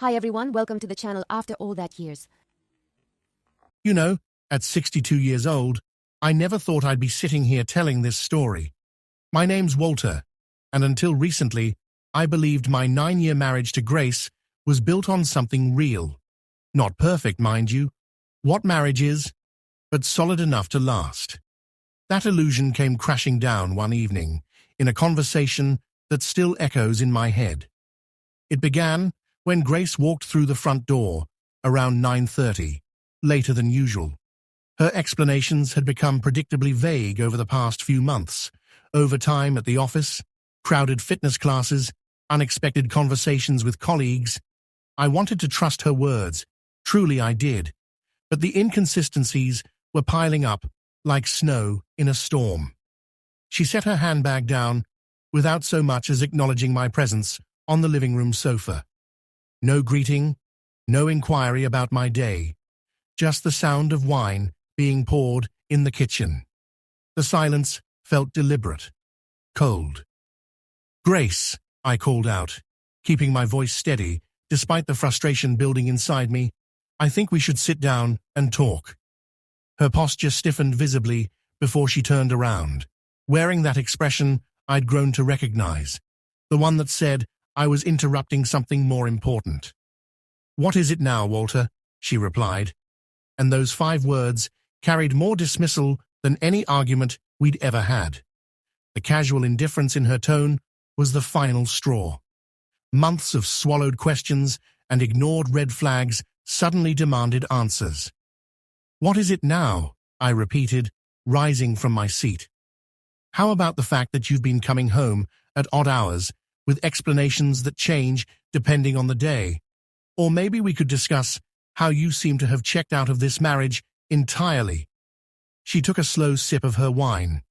Hi everyone, welcome to the channel After All That Years. You know, at 62 years old, I never thought I'd be sitting here telling this story. My name's Walter, and until recently, I believed my 9-year marriage to Grace was built on something real. Not perfect, mind you, what marriage is, but solid enough to last. That illusion came crashing down one evening, in a conversation that still echoes in my head. It began when Grace walked through the front door, around 9:30, later than usual. Her explanations had become predictably vague over the past few months. Overtime at the office, crowded fitness classes, unexpected conversations with colleagues. I wanted to trust her words, truly I did, but the inconsistencies were piling up like snow in a storm. She set her handbag down, without so much as acknowledging my presence, on the living room sofa. No greeting, no inquiry about my day, just the sound of wine being poured in the kitchen. The silence felt deliberate, cold. "Grace," I called out, keeping my voice steady despite the frustration building inside me. "I think we should sit down and talk." Her posture stiffened visibly before she turned around, wearing that expression I'd grown to recognize, the one that said I was interrupting something more important. "What is it now, Walter?" she replied, and those 5 words carried more dismissal than any argument we'd ever had. The casual indifference in her tone was the final straw. Months of swallowed questions and ignored red flags suddenly demanded answers. "What is it now?" I repeated, rising from my seat. "How about the fact that you've been coming home at odd hours with explanations that change depending on the day? Or maybe we could discuss how you seem to have checked out of this marriage entirely." She took a slow sip of her wine,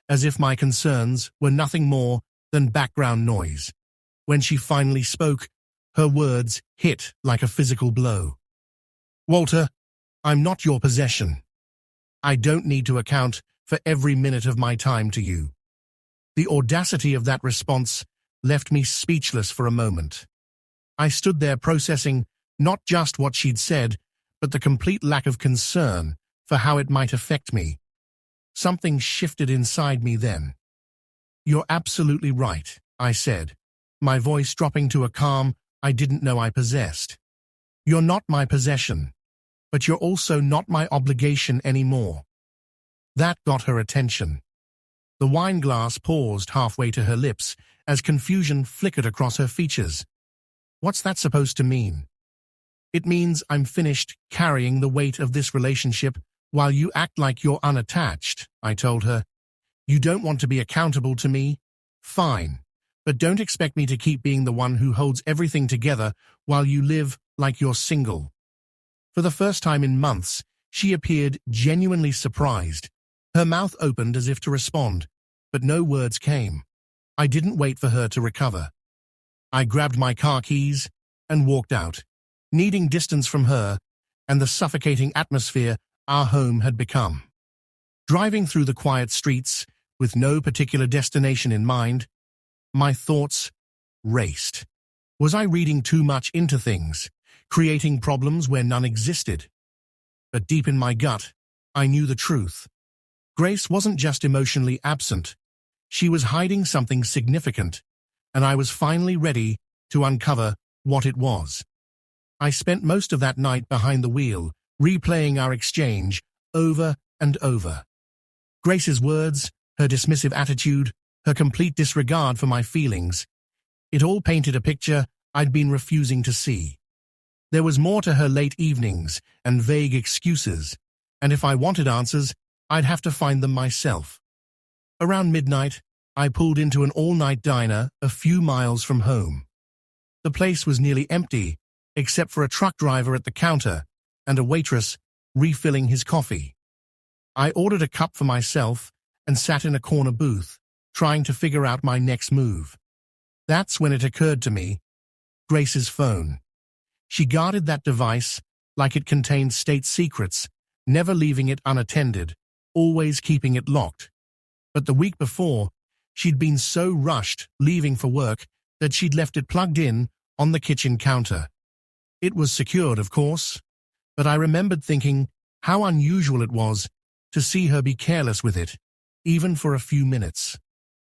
as if my concerns were nothing more than background noise. When she finally spoke, her words hit like a physical blow. "Walter, I'm not your possession. I don't need to account for every minute of my time to you." The audacity of that response left me speechless for a moment. I stood there processing not just what she'd said, but the complete lack of concern for how it might affect me. Something shifted inside me then. "You're absolutely right," I said, my voice dropping to a calm I didn't know I possessed. "You're not my possession, but you're also not my obligation anymore." That got her attention. The wine glass paused halfway to her lips as confusion flickered across her features. "What's that supposed to mean?" "It means I'm finished carrying the weight of this relationship while you act like you're unattached," I told her. "You don't want to be accountable to me? Fine, but don't expect me to keep being the one who holds everything together while you live like you're single." For the first time in months, she appeared genuinely surprised. Her mouth opened as if to respond, but no words came. I didn't wait for her to recover. I grabbed my car keys and walked out, needing distance from her and the suffocating atmosphere our home had become. Driving through the quiet streets with no particular destination in mind, my thoughts raced. Was I reading too much into things, creating problems where none existed? But deep in my gut, I knew the truth. Grace wasn't just emotionally absent. She was hiding something significant, and I was finally ready to uncover what it was. I spent most of that night behind the wheel, replaying our exchange over and over. Grace's words, her dismissive attitude, her complete disregard for my feelings. It all painted a picture I'd been refusing to see. There was more to her late evenings and vague excuses, and if I wanted answers, I'd have to find them myself. Around midnight, I pulled into an all-night diner a few miles from home. The place was nearly empty, except for a truck driver at the counter and a waitress refilling his coffee. I ordered a cup for myself and sat in a corner booth, trying to figure out my next move. That's when it occurred to me: Grace's phone. She guarded that device like it contained state secrets, never leaving it unattended, always keeping it locked. But the week before, she'd been so rushed leaving for work that she'd left it plugged in on the kitchen counter. It was secured, of course, but I remembered thinking how unusual it was to see her be careless with it, even for a few minutes.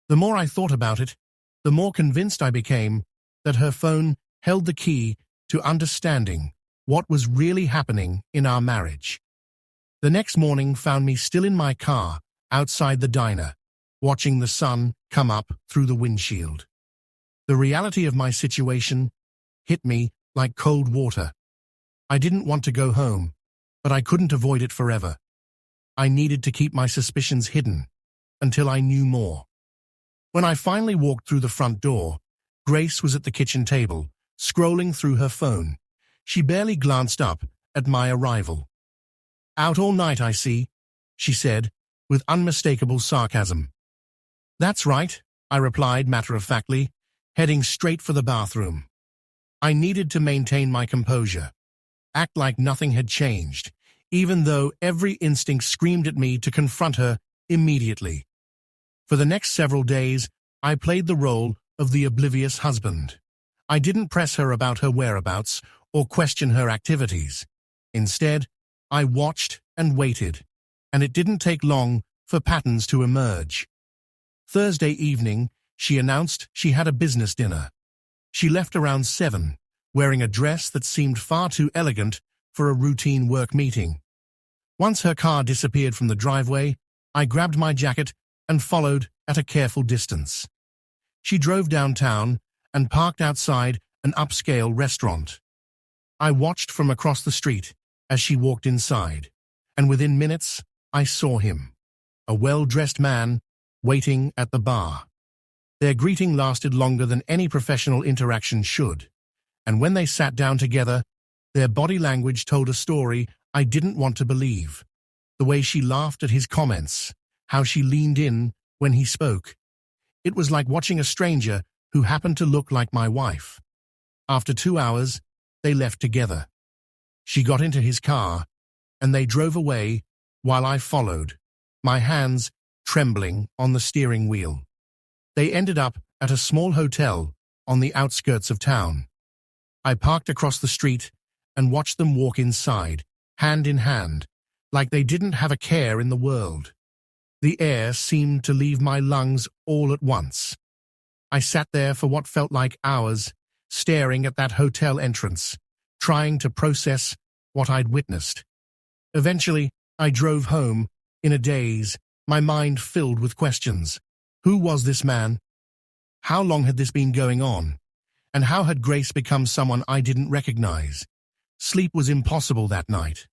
The more I thought about it, the more convinced I became that her phone held the key to understanding what was really happening in our marriage. The next morning found me still in my car outside the diner, watching the sun come up through the windshield. The reality of my situation hit me like cold water. I didn't want to go home, but I couldn't avoid it forever. I needed to keep my suspicions hidden until I knew more. When I finally walked through the front door, Grace was at the kitchen table, scrolling through her phone. She barely glanced up at my arrival. "Out all night, I see," she said, with unmistakable sarcasm. "That's right," I replied matter-of-factly, heading straight for the bathroom. I needed to maintain my composure, act like nothing had changed, even though every instinct screamed at me to confront her immediately. For the next several days, I played the role of the oblivious husband. I didn't press her about her whereabouts or question her activities. Instead, I watched and waited, and it didn't take long for patterns to emerge. Thursday evening, she announced she had a business dinner. She left around 7, wearing a dress that seemed far too elegant for a routine work meeting. Once her car disappeared from the driveway, I grabbed my jacket and followed at a careful distance. She drove downtown and parked outside an upscale restaurant. I watched from across the street as she walked inside, and within minutes, I saw him, a well-dressed man, waiting at the bar. Their greeting lasted longer than any professional interaction should, and when they sat down together, their body language told a story I didn't want to believe. The way she laughed at his comments, how she leaned in when he spoke. It was like watching a stranger who happened to look like my wife. After 2 hours, they left together. She got into his car, and they drove away while I followed, my hands trembling on the steering wheel. They ended up at a small hotel on the outskirts of town. I parked across the street and watched them walk inside, hand in hand, like they didn't have a care in the world. The air seemed to leave my lungs all at once. I sat there for what felt like hours, staring at that hotel entrance, trying to process what I'd witnessed. Eventually, I drove home in a daze, my mind filled with questions. Who was this man? How long had this been going on? And how had Grace become someone I didn't recognize? Sleep was impossible that night.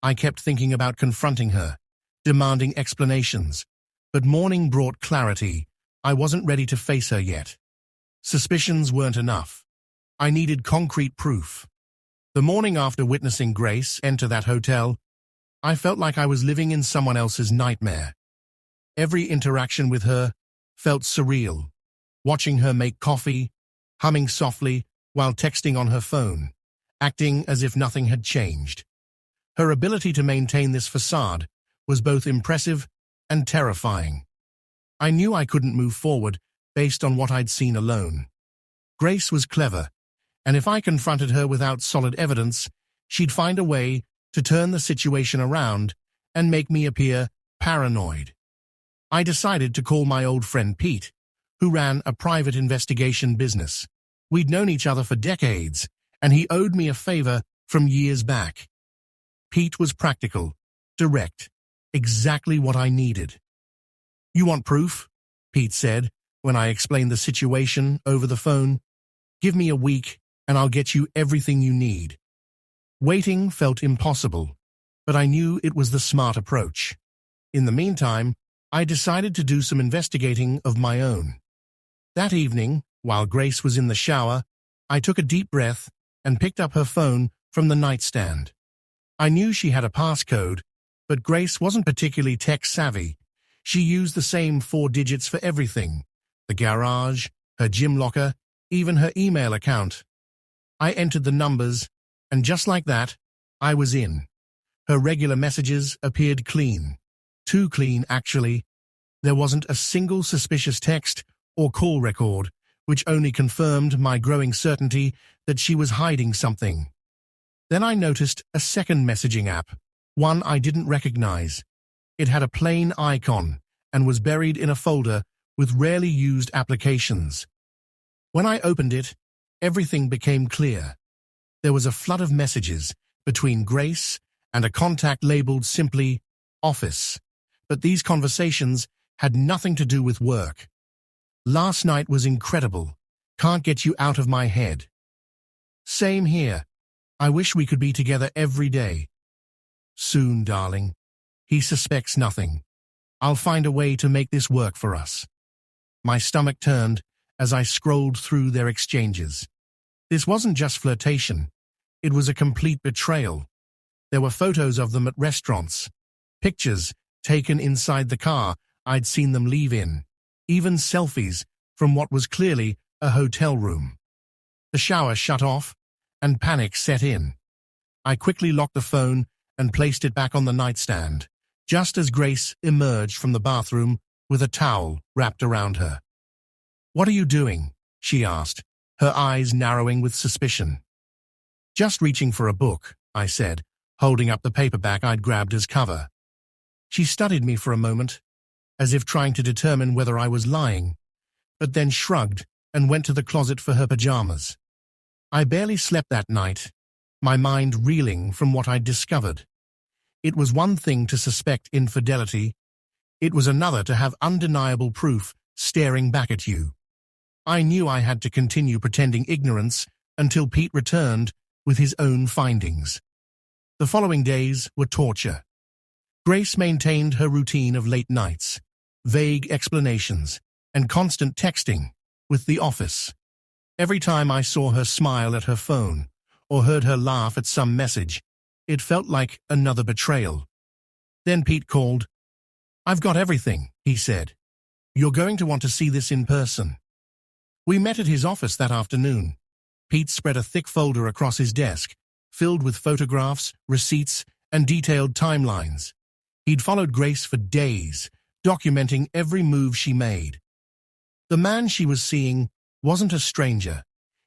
I kept thinking about confronting her, demanding explanations, but morning brought clarity. I wasn't ready to face her yet. Suspicions weren't enough. I needed concrete proof. The morning after witnessing Grace enter that hotel, I felt like I was living in someone else's nightmare. Every interaction with her felt surreal. Watching her make coffee, humming softly while texting on her phone, acting as if nothing had changed. Her ability to maintain this facade was both impressive and terrifying. I knew I couldn't move forward based on what I'd seen alone. Grace was clever, and if I confronted her without solid evidence, she'd find a way to turn the situation around and make me appear paranoid. I decided to call my old friend Pete, who ran a private investigation business. We'd known each other for decades, and he owed me a favor from years back. Pete was practical, direct, exactly what I needed. "You want proof?" Pete said when I explained the situation over the phone. "Give me a week, and I'll get you everything you need." Waiting felt impossible, but I knew it was the smart approach. In the meantime, I decided to do some investigating of my own. That evening, while Grace was in the shower, I took a deep breath and picked up her phone from the nightstand. I knew she had a passcode, but Grace wasn't particularly tech-savvy. She used the same 4 digits for everything: the garage, her gym locker, even her email account. I entered the numbers, and just like that, I was in. Her regular messages appeared clean. Too clean, actually. There wasn't a single suspicious text or call record, which only confirmed my growing certainty that she was hiding something. Then I noticed a second messaging app, one I didn't recognize. It had a plain icon and was buried in a folder with rarely used applications. When I opened it, everything became clear. There was a flood of messages between Grace and a contact labeled simply Office, but these conversations had nothing to do with work. Last night was incredible. Can't get you out of my head. Same here. I wish we could be together every day. Soon, darling. He suspects nothing. I'll find a way to make this work for us. My stomach turned as I scrolled through their exchanges. This wasn't just flirtation. It was a complete betrayal. There were photos of them at restaurants, pictures taken inside the car I'd seen them leave in, even selfies from what was clearly a hotel room. The shower shut off, and panic set in. I quickly locked the phone and placed it back on the nightstand, just as Grace emerged from the bathroom with a towel wrapped around her. "What are you doing?" she asked, her eyes narrowing with suspicion. "Just reaching for a book," I said, holding up the paperback I'd grabbed as cover. She studied me for a moment, as if trying to determine whether I was lying, but then shrugged and went to the closet for her pajamas. I barely slept that night, my mind reeling from what I'd discovered. It was one thing to suspect infidelity. It was another to have undeniable proof staring back at you. I knew I had to continue pretending ignorance until Pete returned with his own findings. The following days were torture. Grace maintained her routine of late nights, vague explanations, and constant texting with the office. Every time I saw her smile at her phone or heard her laugh at some message, it felt like another betrayal. Then Pete called. "I've got everything," he said. "You're going to want to see this in person." We met at his office that afternoon. Pete spread a thick folder across his desk, filled with photographs, receipts, and detailed timelines. He'd followed Grace for days, documenting every move she made. The man she was seeing wasn't a stranger.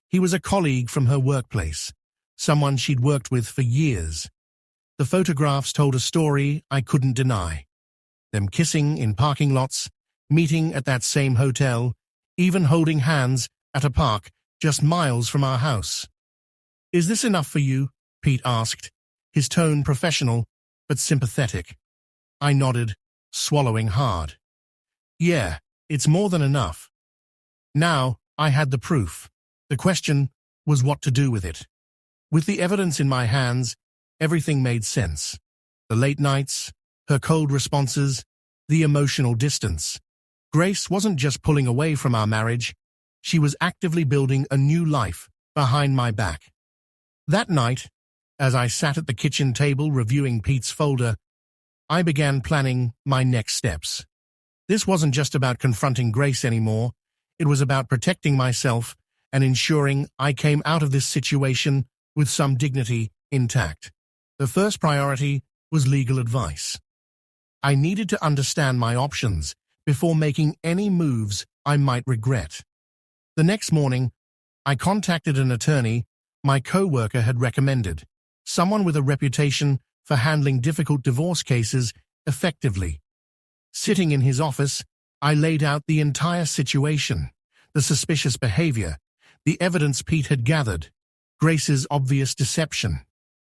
He was a colleague from her workplace, someone she'd worked with for years. The photographs told a story I couldn't deny. Them kissing in parking lots, meeting at that same hotel, even holding hands at a park just miles from our house. "Is this enough for you?" Pete asked, his tone professional but sympathetic. I nodded, swallowing hard. "Yeah, it's more than enough." Now I had the proof. The question was what to do with it. With the evidence in my hands, everything made sense. The late nights, her cold responses, the emotional distance. Grace wasn't just pulling away from our marriage, she was actively building a new life behind my back. That night, as I sat at the kitchen table reviewing Pete's folder, I began planning my next steps. This wasn't just about confronting Grace anymore, it was about protecting myself and ensuring I came out of this situation with some dignity intact. The first priority was legal advice. I needed to understand my options before making any moves I might regret. The next morning, I contacted an attorney my co-worker had recommended, someone with a reputation for handling difficult divorce cases effectively. Sitting in his office, I laid out the entire situation, the suspicious behavior, the evidence Pete had gathered, Grace's obvious deception.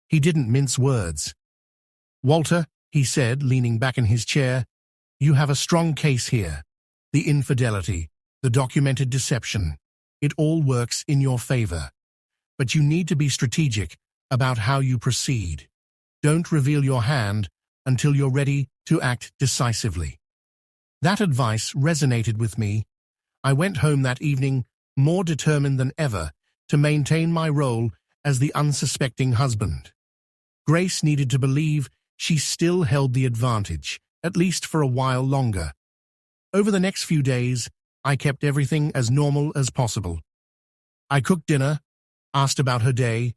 He didn't mince words. "Walter," he said, leaning back in his chair, "you have a strong case here. The infidelity, the documented deception, it all works in your favor. But you need to be strategic about how you proceed. Don't reveal your hand until you're ready to act decisively." That advice resonated with me. I went home that evening more determined than ever to maintain my role as the unsuspecting husband. Grace needed to believe she still held the advantage, at least for a while longer. Over the next few days, I kept everything as normal as possible. I cooked dinner, asked about her day,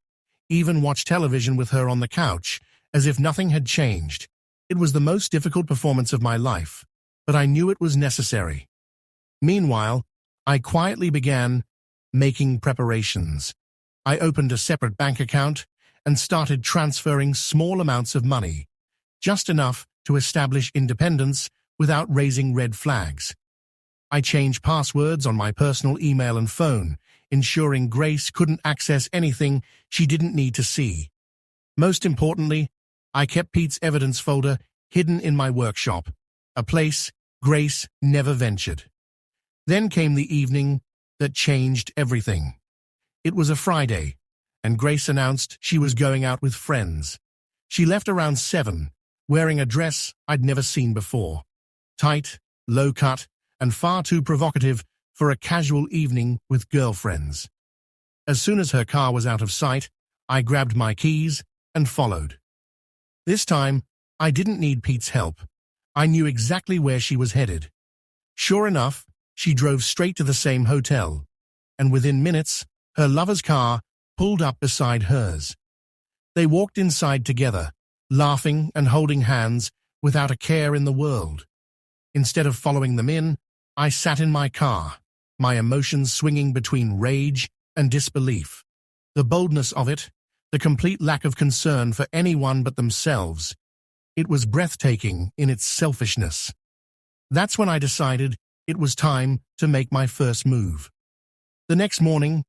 even watched television with her on the couch, as if nothing had changed. It was the most difficult performance of my life, but I knew it was necessary. Meanwhile, I quietly began making preparations. I opened a separate bank account and started transferring small amounts of money, just enough to establish independence without raising red flags. I changed passwords on my personal email and phone, ensuring Grace couldn't access anything she didn't need to see. Most importantly, I kept Pete's evidence folder hidden in my workshop, a place Grace never ventured. Then came the evening that changed everything. It was a Friday, and Grace announced she was going out with friends. She left around 7, wearing a dress I'd never seen before. Tight, low-cut, and far too provocative for a casual evening with girlfriends. As soon as her car was out of sight, I grabbed my keys and followed. This time, I didn't need Pete's help. I knew exactly where she was headed. Sure enough, she drove straight to the same hotel, and within minutes, her lover's car pulled up beside hers. They walked inside together, laughing and holding hands without a care in the world. Instead of following them in, I sat in my car, my emotions swinging between rage and disbelief. The boldness of it, the complete lack of concern for anyone but themselves. It was breathtaking in its selfishness. That's when I decided it was time to make my first move. The next morning,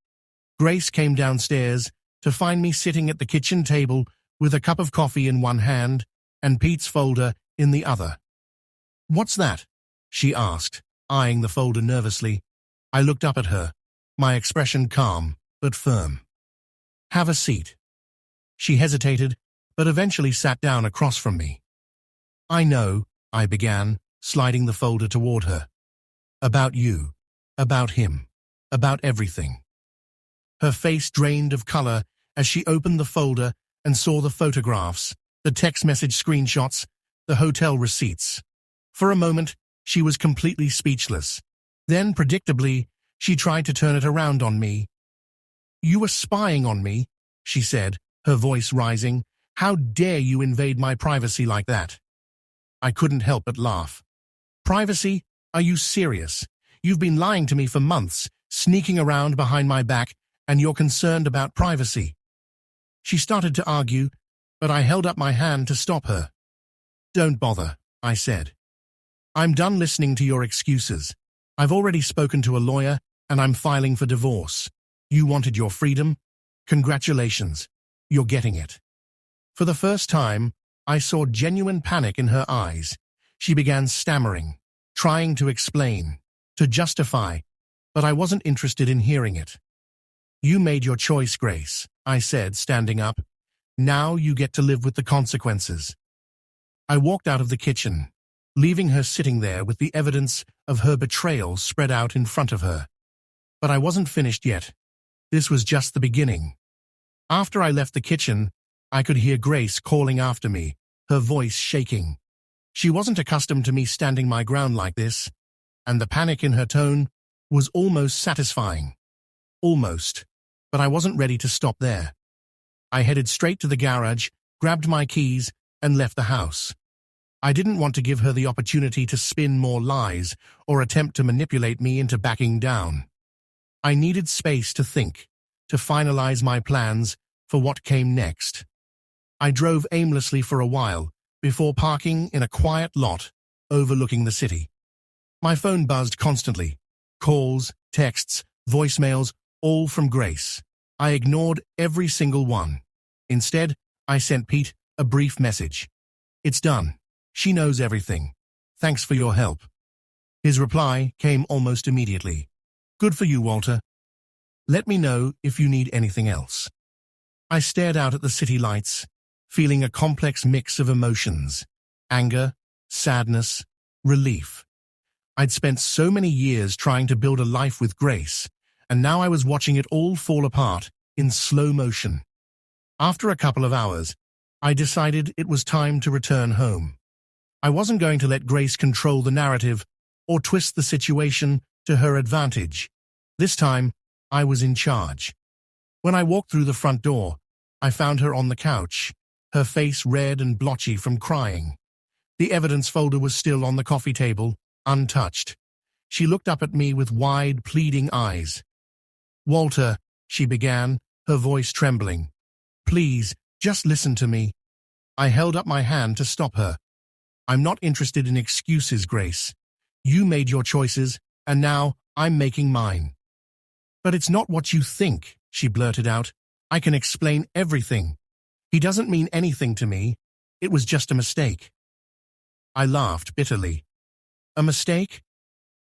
Grace came downstairs to find me sitting at the kitchen table with a cup of coffee in one hand and Pete's folder in the other. "What's that?" she asked, eyeing the folder nervously. I looked up at her, my expression calm but firm. "Have a seat." She hesitated, but eventually sat down across from me. "I know," I began, sliding the folder toward her. "About you, about him, about everything." Her face drained of color as she opened the folder and saw the photographs, the text message screenshots, the hotel receipts. For a moment, she was completely speechless. Then, predictably, she tried to turn it around on me. "You were spying on me," she said, her voice rising. "How dare you invade my privacy like that?" I couldn't help but laugh. "Privacy? Are you serious? You've been lying to me for months, sneaking around behind my back, and you're concerned about privacy." She started to argue, but I held up my hand to stop her. "Don't bother," I said. "I'm done listening to your excuses. I've already spoken to a lawyer, and I'm filing for divorce. You wanted your freedom? Congratulations. You're getting it." For the first time, I saw genuine panic in her eyes. She began stammering, trying to explain, to justify, but I wasn't interested in hearing it. "You made your choice, Grace," I said, standing up. "Now you get to live with the consequences." I walked out of the kitchen, leaving her sitting there with the evidence of her betrayal spread out in front of her. But I wasn't finished yet. This was just the beginning. After I left the kitchen, I could hear Grace calling after me, her voice shaking. She wasn't accustomed to me standing my ground like this, and the panic in her tone was almost satisfying. Almost, but I wasn't ready to stop there. I headed straight to the garage, grabbed my keys, and left the house. I didn't want to give her the opportunity to spin more lies or attempt to manipulate me into backing down. I needed space to think, to finalize my plans for what came next. I drove aimlessly for a while before parking in a quiet lot overlooking the city. My phone buzzed constantly. Calls, texts, voicemails, all from Grace. I ignored every single one. Instead, I sent Pete a brief message. "It's done. She knows everything. Thanks for your help." His reply came almost immediately. "Good for you, Walter. Let me know if you need anything else." I stared out at the city lights, feeling a complex mix of emotions: anger, sadness, relief. I'd spent so many years trying to build a life with Grace, and now I was watching it all fall apart in slow motion. After a couple of hours, I decided it was time to return home. I wasn't going to let Grace control the narrative or twist the situation to her advantage. This time, I was in charge. When I walked through the front door, I found her on the couch, her face red and blotchy from crying. The evidence folder was still on the coffee table, untouched. She looked up at me with wide, pleading eyes. "Walter," she began, her voice trembling. "Please, Just listen to me. I held up my hand to stop her. I'm not interested in excuses, Grace. You made your choices, and now I'm making mine. But it's not what you think, she blurted out. I can explain everything. He doesn't mean anything to me. It was just a mistake. I laughed bitterly. A mistake?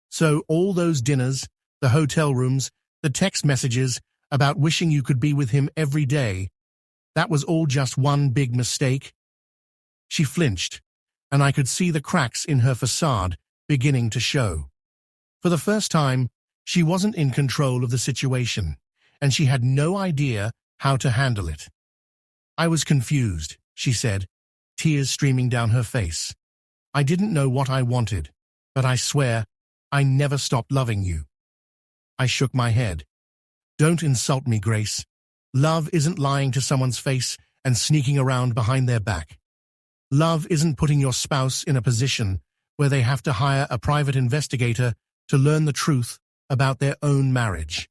So all those dinners, the hotel rooms, the text messages about wishing you could be with him every day, that was all just one big mistake? She flinched, and I could see the cracks in her facade beginning to show. For the first time, she wasn't in control of the situation, and she had no idea how to handle it. I was confused, she said, tears streaming down her face. I didn't know what I wanted, but I swear I never stopped loving you. I shook my head. Don't insult me, Grace. Love isn't lying to someone's face and sneaking around behind their back. Love isn't putting your spouse in a position where they have to hire a private investigator to learn the truth about their own marriage.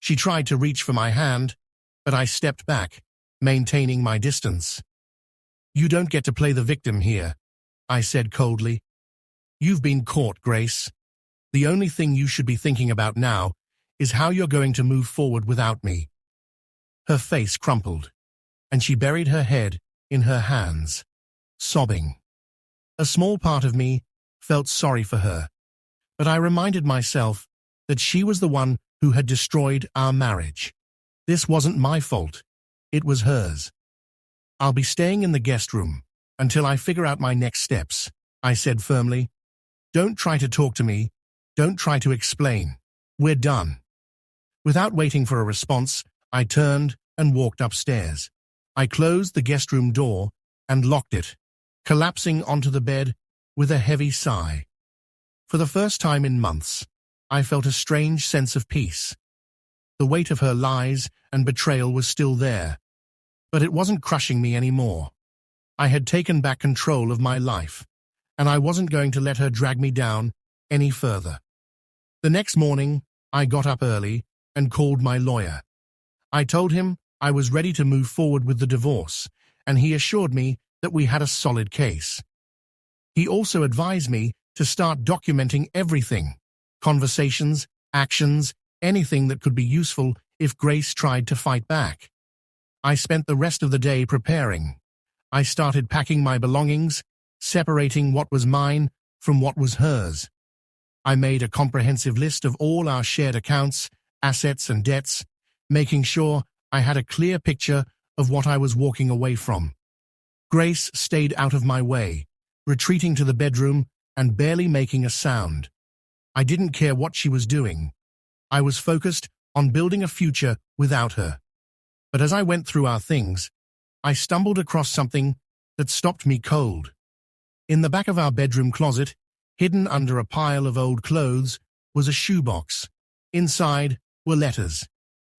She tried to reach for my hand, but I stepped back, maintaining my distance. You don't get to play the victim here, I said coldly. You've been caught, Grace. The only thing you should be thinking about now is how you're going to move forward without me. Her face crumpled, and she buried her head in her hands, sobbing. A small part of me felt sorry for her, but I reminded myself that she was the one who had destroyed our marriage. This wasn't my fault. It was hers. I'll be staying in the guest room until I figure out my next steps, I said firmly. Don't try to talk to me. Don't try to explain. We're done. Without waiting for a response, I turned and walked upstairs. I closed the guest room door and locked it, collapsing onto the bed with a heavy sigh. For the first time in months, I felt a strange sense of peace. The weight of her lies and betrayal was still there, but it wasn't crushing me anymore. I had taken back control of my life, and I wasn't going to let her drag me down any further. The next morning, I got up early and called my lawyer. I told him I was ready to move forward with the divorce, and he assured me that we had a solid case. He also advised me to start documenting everything, conversations, actions, anything that could be useful if Grace tried to fight back. I spent the rest of the day preparing. I started packing my belongings, separating what was mine from what was hers. I made a comprehensive list of all our shared accounts, assets and debts, making sure I had a clear picture of what I was walking away from. Grace stayed out of my way, retreating to the bedroom and barely making a sound. I didn't care what she was doing. I was focused on building a future without her. But as I went through our things, I stumbled across something that stopped me cold. In the back of our bedroom closet, hidden under a pile of old clothes, was a shoebox. Inside were letters,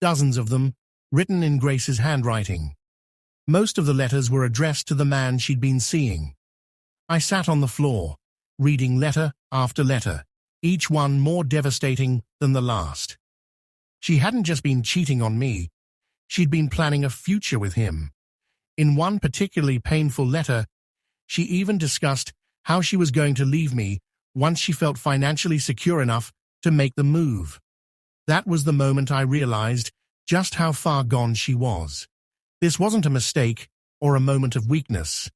dozens of them, written in Grace's handwriting. Most of the letters were addressed to the man she'd been seeing. I sat on the floor, reading letter after letter, each one more devastating than the last. She hadn't just been cheating on me, she'd been planning a future with him. In one particularly painful letter, she even discussed how she was going to leave me once she felt financially secure enough to make the move. That was the moment I realized just how far gone she was. This wasn't a mistake or a moment of weakness.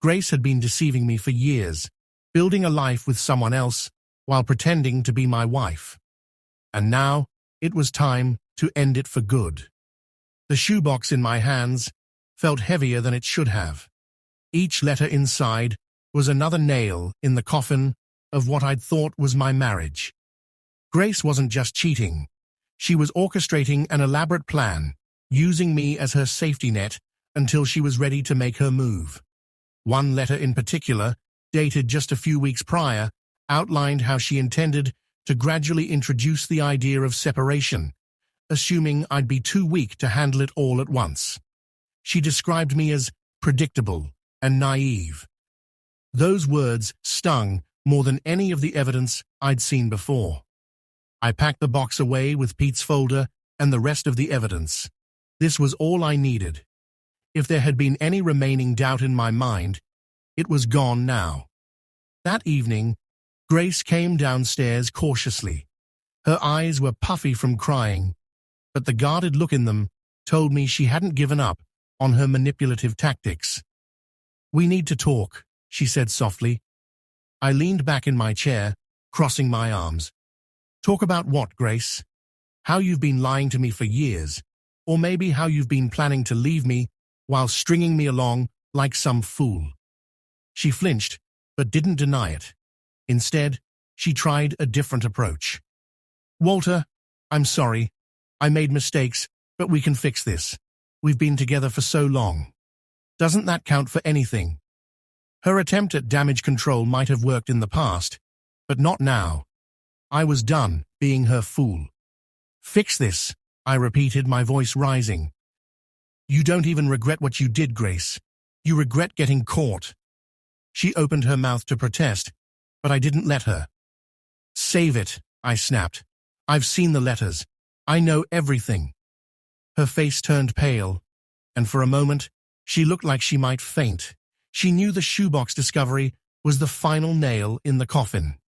Grace had been deceiving me for years, building a life with someone else while pretending to be my wife. And now it was time to end it for good. The shoebox in my hands felt heavier than it should have. Each letter inside was another nail in the coffin of what I'd thought was my marriage. Grace wasn't just cheating. She was orchestrating an elaborate plan, using me as her safety net until she was ready to make her move. One letter in particular, dated just a few weeks prior, outlined how she intended to gradually introduce the idea of separation, assuming I'd be too weak to handle it all at once. She described me as predictable and naive. Those words stung more than any of the evidence I'd seen before. I packed the box away with Pete's folder and the rest of the evidence. This was all I needed. If there had been any remaining doubt in my mind, it was gone now. That evening, Grace came downstairs cautiously. Her eyes were puffy from crying, but the guarded look in them told me she hadn't given up on her manipulative tactics. "We need to talk," she said softly. I leaned back in my chair, crossing my arms. "Talk about what, Grace? How you've been lying to me for years, or maybe how you've been planning to leave me while stringing me along like some fool." She flinched, but didn't deny it. Instead, she tried a different approach. "Walter, I'm sorry. I made mistakes, but we can fix this. We've been together for so long. Doesn't that count for anything?" Her attempt at damage control might have worked in the past, but not now. I was done being her fool. "Fix this," I repeated, my voice rising. "You don't even regret what you did, Grace. You regret getting caught." She opened her mouth to protest, but I didn't let her. "Save it," I snapped. "I've seen the letters. I know everything." Her face turned pale, and for a moment, she looked like she might faint. She knew the shoebox discovery was the final nail in the coffin.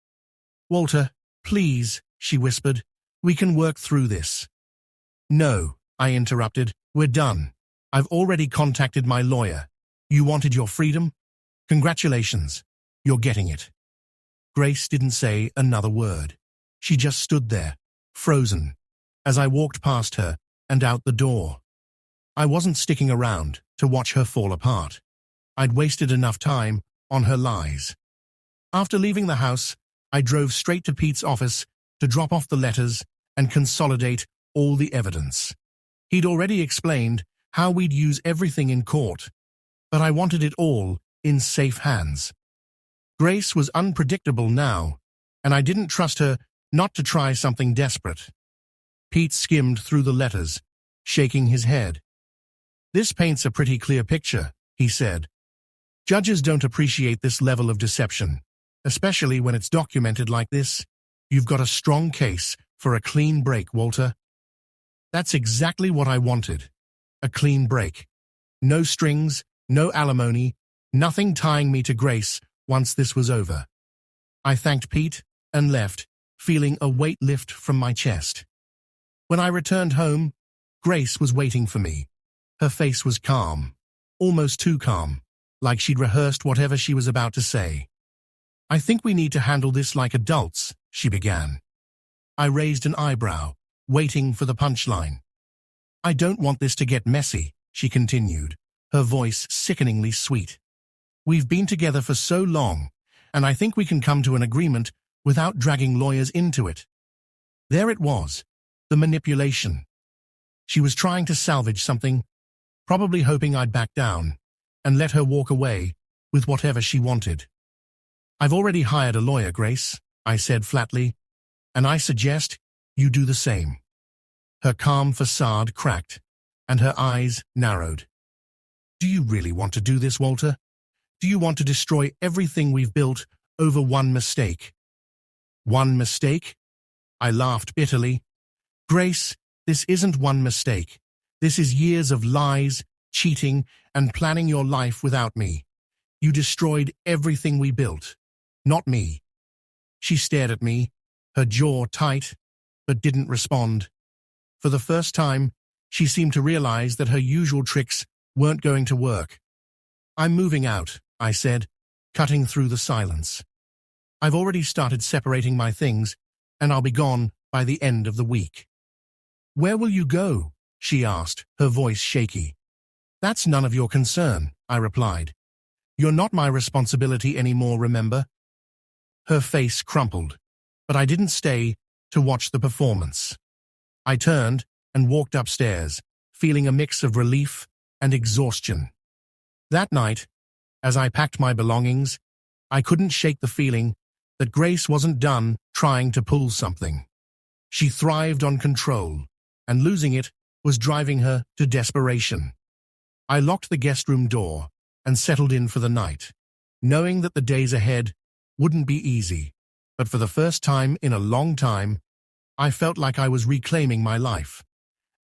"Walter, please," she whispered. "We can work through this." "No," I interrupted. "We're done. I've already contacted my lawyer. You wanted your freedom? Congratulations. You're getting it." Grace didn't say another word. She just stood there, frozen, as I walked past her and out the door. I wasn't sticking around to watch her fall apart. I'd wasted enough time on her lies. After leaving the house, I drove straight to Pete's office to drop off the letters and consolidate all the evidence. He'd already explained how we'd use everything in court, but I wanted it all in safe hands. Grace was unpredictable now, and I didn't trust her not to try something desperate. Pete skimmed through the letters, shaking his head. "This paints a pretty clear picture," he said. "Judges don't appreciate this level of deception, especially when it's documented like this. You've got a strong case for a clean break, Walter." That's exactly what I wanted. A clean break. No strings, no alimony, nothing tying me to Grace once this was over. I thanked Pete and left, feeling a weight lift from my chest. When I returned home, Grace was waiting for me. Her face was calm, almost too calm, like she'd rehearsed whatever she was about to say. "I think we need to handle this like adults," she began. I raised an eyebrow, waiting for the punchline. "I don't want this to get messy," she continued, her voice sickeningly sweet. "We've been together for so long, and I think we can come to an agreement without dragging lawyers into it." There it was, the manipulation. She was trying to salvage something, probably hoping I'd back down and let her walk away with whatever she wanted. "I've already hired a lawyer, Grace," I said flatly, "and I suggest you do the same." Her calm facade cracked, and her eyes narrowed. "Do you really want to do this, Walter? Do you want to destroy everything we've built over one mistake?" "One mistake?" I laughed bitterly. "Grace, this isn't one mistake. This is years of lies, cheating, and planning your life without me. You destroyed everything we built, not me." She stared at me, her jaw tight, but didn't respond. For the first time, she seemed to realize that her usual tricks weren't going to work. "I'm moving out," I said, cutting through the silence. "I've already started separating my things, and I'll be gone by the end of the week." "Where will you go?" she asked, her voice shaky. "That's none of your concern," I replied. "You're not my responsibility anymore, remember?" Her face crumpled, but I didn't stay to watch the performance. I turned and walked upstairs, feeling a mix of relief and exhaustion. That night, as I packed my belongings, I couldn't shake the feeling that Grace wasn't done trying to pull something. She thrived on control, and losing it was driving her to desperation. I locked the guest room door and settled in for the night, knowing that the days ahead wouldn't be easy, but for the first time in a long time, I felt like I was reclaiming my life,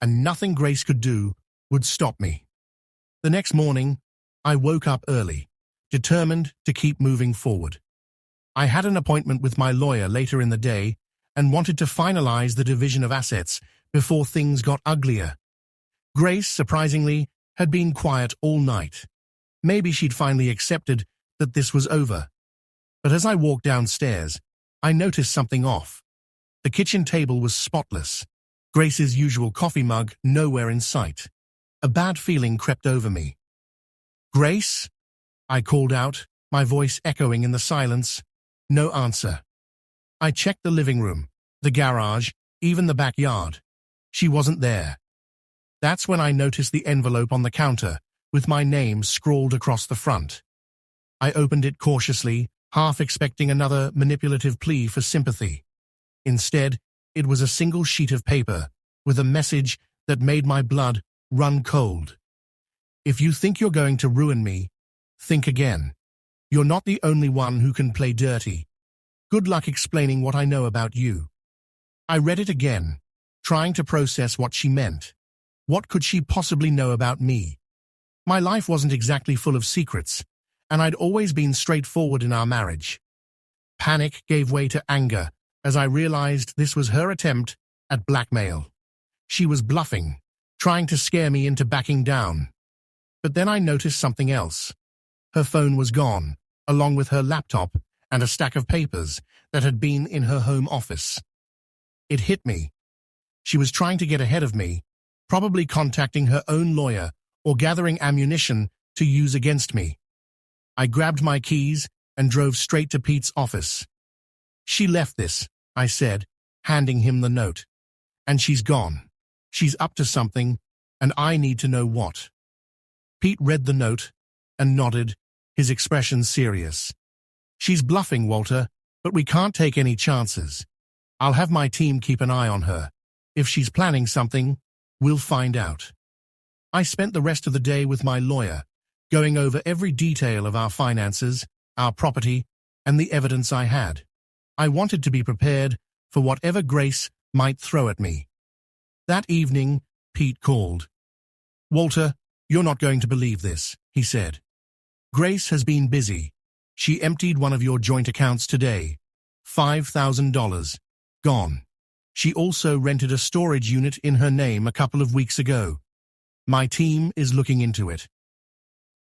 and nothing Grace could do would stop me. The next morning, I woke up early, determined to keep moving forward. I had an appointment with my lawyer later in the day and wanted to finalize the division of assets before things got uglier. Grace, surprisingly, had been quiet all night. Maybe she'd finally accepted that this was over. But as I walked downstairs, I noticed something off. The kitchen table was spotless, Grace's usual coffee mug nowhere in sight. A bad feeling crept over me. "Grace?" I called out, my voice echoing in the silence. No answer. I checked the living room, the garage, even the backyard. She wasn't there. That's when I noticed the envelope on the counter, with my name scrawled across the front. I opened it cautiously, half expecting another manipulative plea for sympathy. Instead, it was a single sheet of paper, with a message that made my blood run cold. "If you think you're going to ruin me, think again. You're not the only one who can play dirty. Good luck explaining what I know about you." I read it again, trying to process what she meant. What could she possibly know about me? My life wasn't exactly full of secrets, and I'd always been straightforward in our marriage. Panic gave way to anger as I realized this was her attempt at blackmail. She was bluffing, trying to scare me into backing down. But then I noticed something else. Her phone was gone, along with her laptop and a stack of papers that had been in her home office. It hit me. She was trying to get ahead of me, probably contacting her own lawyer or gathering ammunition to use against me. I grabbed my keys and drove straight to Pete's office. "She left this," I said, handing him the note. "And she's gone. She's up to something, and I need to know what." Pete read the note and nodded, his expression serious. "She's bluffing, Walter, but we can't take any chances. I'll have my team keep an eye on her. If she's planning something, we'll find out." I spent the rest of the day with my lawyer, going over every detail of our finances, our property, and the evidence I had. I wanted to be prepared for whatever Grace might throw at me. That evening, Pete called. "Walter, you're not going to believe this," he said. "Grace has been busy. She emptied one of your joint accounts today. $5,000. Gone. She also rented a storage unit in her name a couple of weeks ago. My team is looking into it."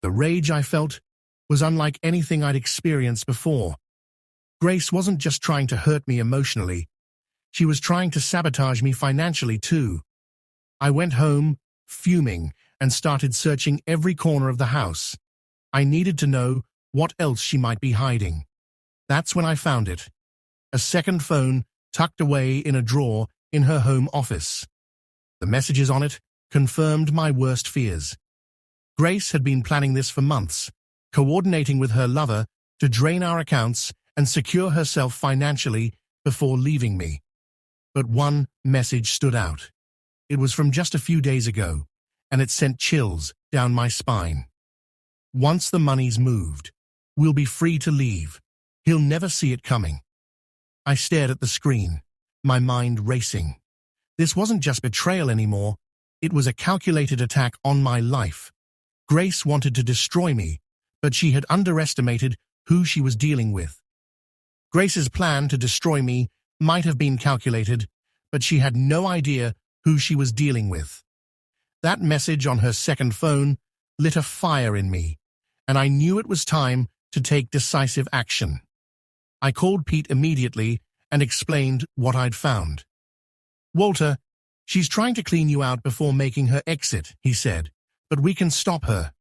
The rage I felt was unlike anything I'd experienced before. Grace wasn't just trying to hurt me emotionally. She was trying to sabotage me financially too. I went home, fuming, and started searching every corner of the house. I needed to know what else she might be hiding. That's when I found it. A second phone tucked away in a drawer in her home office. The messages on it confirmed my worst fears. Grace had been planning this for months, coordinating with her lover to drain our accounts and secure herself financially before leaving me. But one message stood out. It was from just a few days ago, and it sent chills down my spine. "Once the money's moved, we'll be free to leave. He'll never see it coming." I stared at the screen, my mind racing. This wasn't just betrayal anymore. It was a calculated attack on my life. Grace wanted to destroy me, but she had underestimated who she was dealing with. Grace's plan to destroy me might have been calculated, but she had no idea who she was dealing with. That message on her second phone lit a fire in me, and I knew it was time to take decisive action. I called Pete immediately and explained what I'd found. "Walter, she's trying to clean you out before making her exit," he said, "but we can stop her.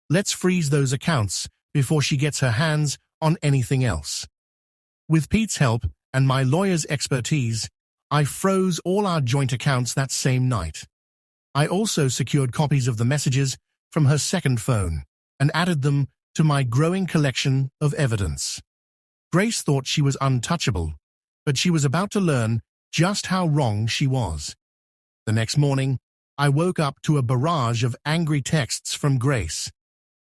Let's freeze those accounts before she gets her hands on anything else." With Pete's help and my lawyer's expertise, I froze all our joint accounts that same night. I also secured copies of the messages from her second phone and added them to my growing collection of evidence. Grace thought she was untouchable, but she was about to learn just how wrong she was. The next morning, I woke up to a barrage of angry texts from Grace.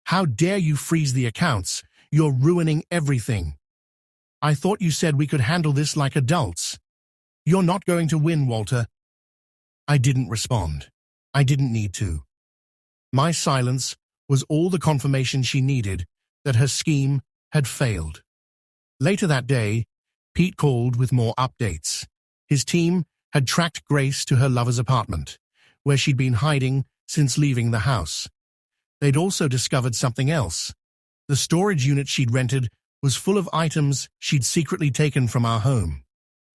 "How dare you freeze the accounts? You're ruining everything. I thought you said we could handle this like adults. You're not going to win, Walter." I didn't respond. I didn't need to. My silence was all the confirmation she needed that her scheme had failed. Later that day, Pete called with more updates. His team had tracked Grace to her lover's apartment, where she'd been hiding since leaving the house. They'd also discovered something else. The storage unit she'd rented was full of items she'd secretly taken from our home,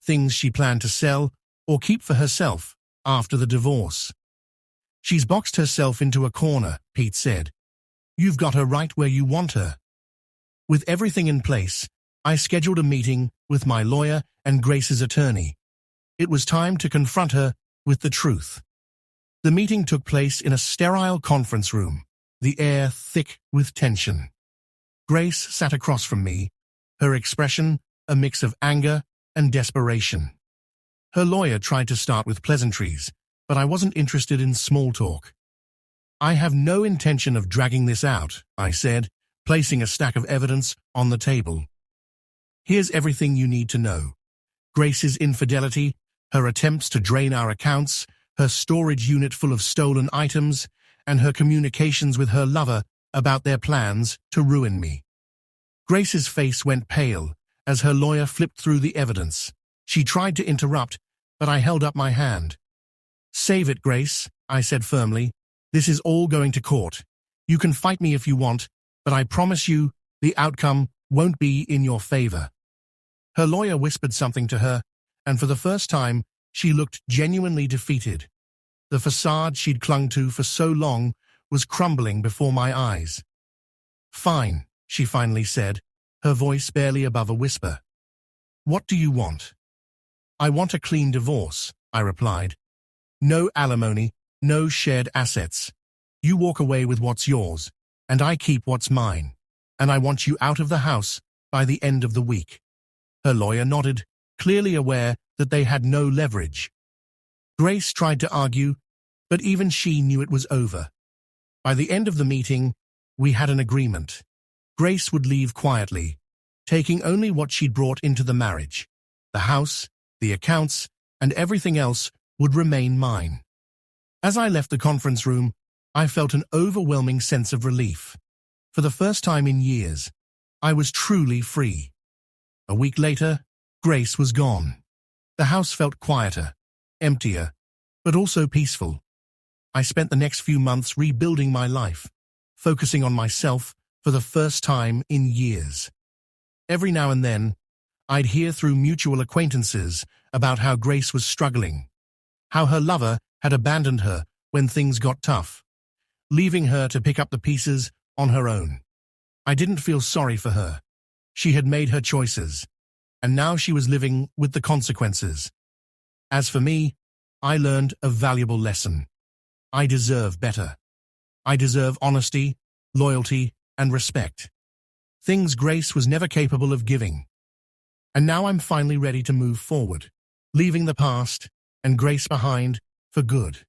things she planned to sell or keep for herself after the divorce. "She's boxed herself into a corner," Pete said. "You've got her right where you want her." With everything in place, I scheduled a meeting with my lawyer and Grace's attorney. It was time to confront her with the truth. The meeting took place in a sterile conference room, the air thick with tension. Grace sat across from me, her expression a mix of anger and desperation. Her lawyer tried to start with pleasantries, but I wasn't interested in small talk. "I have no intention of dragging this out," I said, placing a stack of evidence on the table. "Here's everything you need to know. Grace's infidelity, her attempts to drain our accounts, her storage unit full of stolen items, and her communications with her lover about their plans to ruin me." Grace's face went pale as her lawyer flipped through the evidence. She tried to interrupt, but I held up my hand. "Save it, Grace," I said firmly. "This is all going to court. You can fight me if you want, but I promise you the outcome won't be in your favor." Her lawyer whispered something to her, and for the first time, she looked genuinely defeated. The facade she'd clung to for so long was crumbling before my eyes. "Fine," she finally said, her voice barely above a whisper. "What do you want?" "I want a clean divorce," I replied. "No alimony, no shared assets. You walk away with what's yours, and I keep what's mine. And I want you out of the house by the end of the week." Her lawyer nodded, clearly aware that they had no leverage. Grace tried to argue, but even she knew it was over. By the end of the meeting, we had an agreement. Grace would leave quietly, taking only what she'd brought into the marriage. The house, the accounts, and everything else would remain mine. As I left the conference room, I felt an overwhelming sense of relief. For the first time in years, I was truly free. A week later, Grace was gone. The house felt quieter, emptier, but also peaceful. I spent the next few months rebuilding my life, focusing on myself for the first time in years. Every now and then, I'd hear through mutual acquaintances about how Grace was struggling, how her lover had abandoned her when things got tough, leaving her to pick up the pieces on her own. I didn't feel sorry for her. She had made her choices, and now she was living with the consequences. As for me, I learned a valuable lesson. I deserve better. I deserve honesty, loyalty, and respect. Things Grace was never capable of giving. And now I'm finally ready to move forward, leaving the past and Grace behind for good.